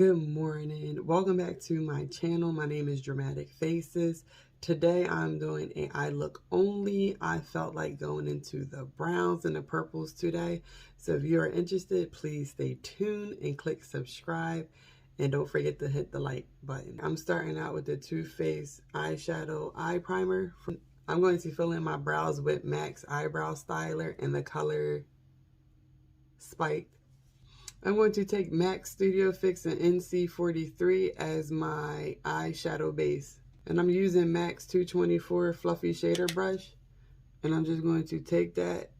Good morning. Welcome back to my channel. My name is Dramatic Faces. Today I'm doing a eye look only. I felt like going into the browns and the purples today. So if you are interested, please stay tuned and click subscribe. And don't forget to hit the like button. I'm starting out with the Too Faced Eyeshadow Eye Primer. I'm going to fill in my brows with MAC's Eyebrow Styler in the color Spiked. I'm going to take MAC Studio Fix and NC43 as my eyeshadow base. And I'm using MAC's 224 Fluffy Shader Brush. And I'm just going to take that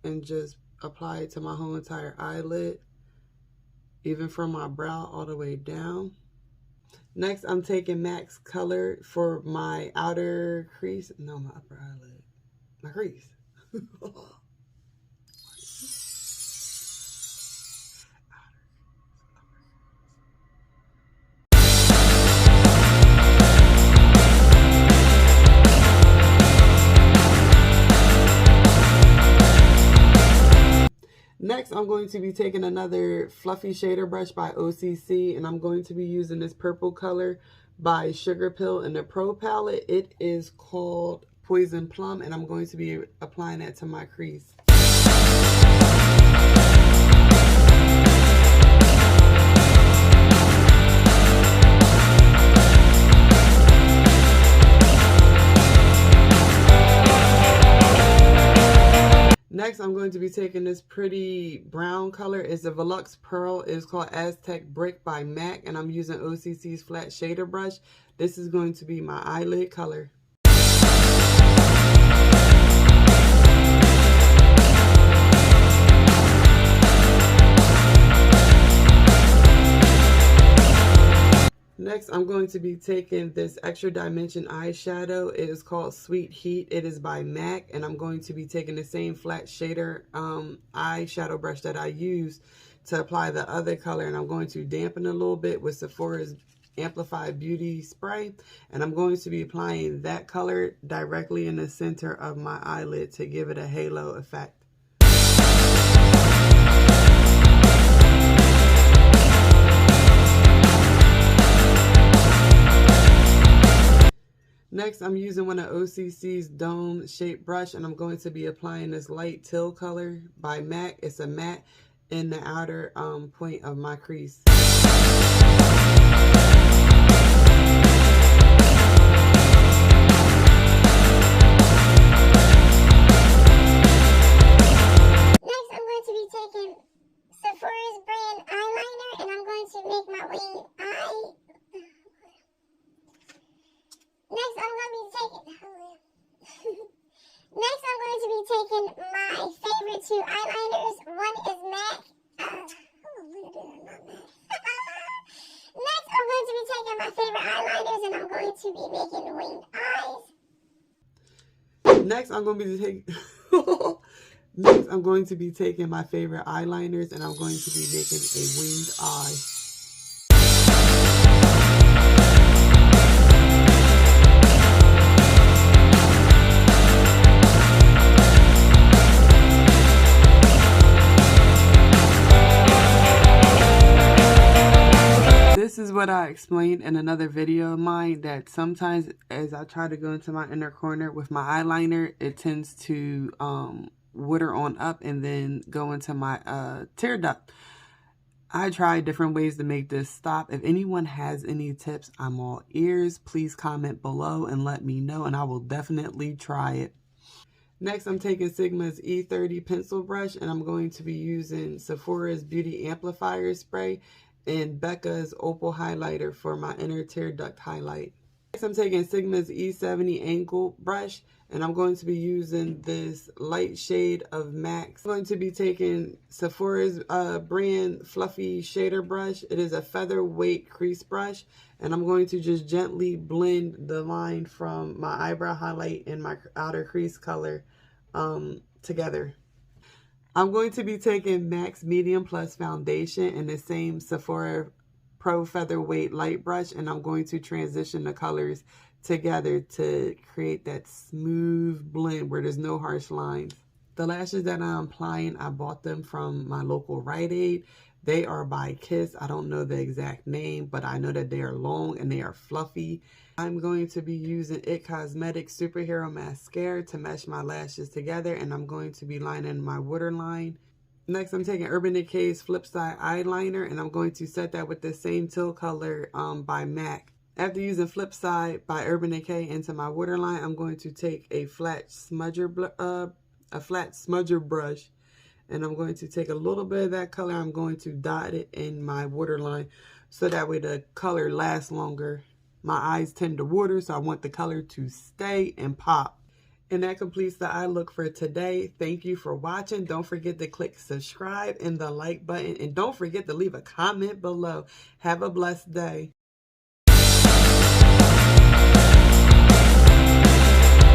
and just apply it to my whole entire eyelid, even from my brow all the way down. Next, I'm taking MAC's color for my outer crease. No, my upper eyelid. My crease. Next, I'm going to be taking another Fluffy Shader Brush by OCC, and I'm going to be using this purple color by Surgarpill in the Pro palette. It is called Poison Plum, and I'm going to be applying that to my crease. Next, I'm going to be taking this pretty brown color. It's a Veluxe Pearl. It's called Aztec Brick by MAC, and I'm using OCC's flat shader brush. This is going to be my eyelid color. Next, I'm going to be taking this Extra Dimension eyeshadow. It is called Sweet Heat. It is by MAC, and I'm going to be taking the same flat shader eyeshadow brush that I used to apply the other color, and I'm going to dampen a little bit with Sephora's Amplified Beauty Spray, and I'm going to be applying that color directly in the center of my eyelid to give it a halo effect. Next, I'm using one of OCC's dome shaped brush, and I'm going to be applying this light teal color by MAC. It's a matte in the outer point of my crease. Next, I'm going to be taking Sephora's brand eyeliner, and I'm going to make my winged eye. Next, I'm going to be taking my favorite two eyeliners. One is MAC. Next, I'm going to be taking my favorite eyeliners, and I'm going to be making winged eyes. Next, I'm going to be taking my favorite eyeliners, and I'm going to be making a winged eye. This is what I explained in another video of mine, that sometimes as I try to go into my inner corner with my eyeliner, it tends to water on up and then go into my tear duct. I tried different ways to make this stop. If anyone has any tips, I'm all ears. Please comment below and let me know, and I will definitely try it. Next, I'm taking Sigma's E30 pencil brush, and I'm going to be using Sephora's Beauty Amplifier Spray and Becca's Opal highlighter for my inner tear duct highlight. Next, I'm taking Sigma's E70 angle brush, and I'm going to be using this light shade of MAC. I'm going to be taking Sephora's brand Fluffy Shader Brush. It is a featherweight crease brush, and I'm going to just gently blend the line from my eyebrow highlight and my outer crease color together. I'm going to be taking MAC's Medium Plus Foundation in the same Sephora Pro Featherweight Light Brush, and I'm going to transition the colors together to create that smooth blend where there's no harsh lines. The lashes that I'm applying, I bought them from my local Rite Aid. They are by Kiss. I don't know the exact name, but I know that they are long and they are fluffy. I'm going to be using It Cosmetics Superhero Mascara to mesh my lashes together, and I'm going to be lining my waterline. Next, I'm taking Urban Decay's Flipside eyeliner, and I'm going to set that with the same teal color by MAC. After using Flipside by Urban Decay into my waterline, I'm going to take a flat smudger brush, and I'm going to take a little bit of that color. I'm going to dot it in my waterline so that way the color lasts longer. My eyes tend to water, so I want the color to stay and pop. And that completes the eye look for today. Thank you for watching. Don't forget to click subscribe and the like button. And don't forget to leave a comment below. Have a blessed day.